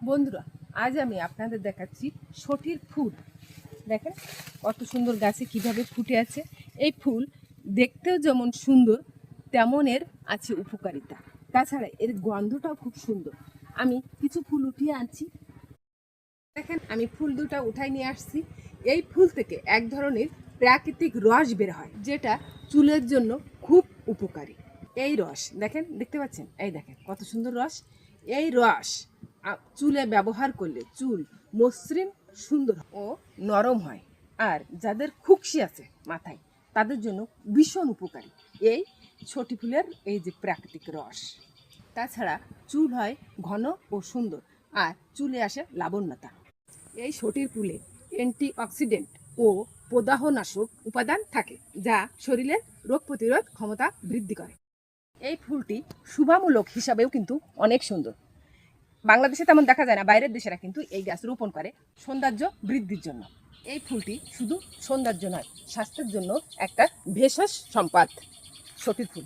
বন্ধুরা, আজ আমি আপনাদের দেখাচ্ছি শটির ফুল। দেখেন কত সুন্দর গাছে কিভাবে ফুটে আছে। এই ফুল দেখতেও যেমন সুন্দর তেমন এর আছে উপকারিতা। তাছাড়া এর গন্ধটাও খুব সুন্দর। আমি কিছু ফুল উঠিয়ে আনছি। দেখেন আমি ফুল দুটো উঠাই নিয়ে আসছি। এই ফুল থেকে এক ধরনের প্রাকৃতিক রস বের হয়, যেটা চুলের জন্য খুব উপকারী। এই রস দেখেন, দেখতে পাচ্ছেন, এই দেখেন কত সুন্দর রস। এই রস চুলে ব্যবহার করলে চুল মসৃণ, সুন্দর ও নরম হয়। আর যাদের খুকসি আছে মাথায়, তাদের জন্য ভীষণ উপকারী এই ছটি ফুলের এই যে প্রাকৃতিক রস। তাছাড়া চুল হয় ঘন ও সুন্দর, আর চুলে আসে লাবণ্যতা। এই শটির ফুলে অ্যান্টিঅক্সিডেন্ট ও প্রদাহনাশক উপাদান থাকে, যা শরীরের রোগ প্রতিরোধ ক্ষমতা বৃদ্ধি করে। এই ফুলটি শুভামূলক হিসাবেও কিন্তু অনেক সুন্দর। বাংলাদেশে তেমন দেখা যায় না, বাইরের দেশেরা কিন্তু এই গাছ রোপণ করে সৌন্দর্য বৃদ্ধির জন্য। এই ফুলটি শুধু সৌন্দর্য নয়, স্বাস্থ্যের জন্য একটা ভেষজ সম্পদ শটির ফুল।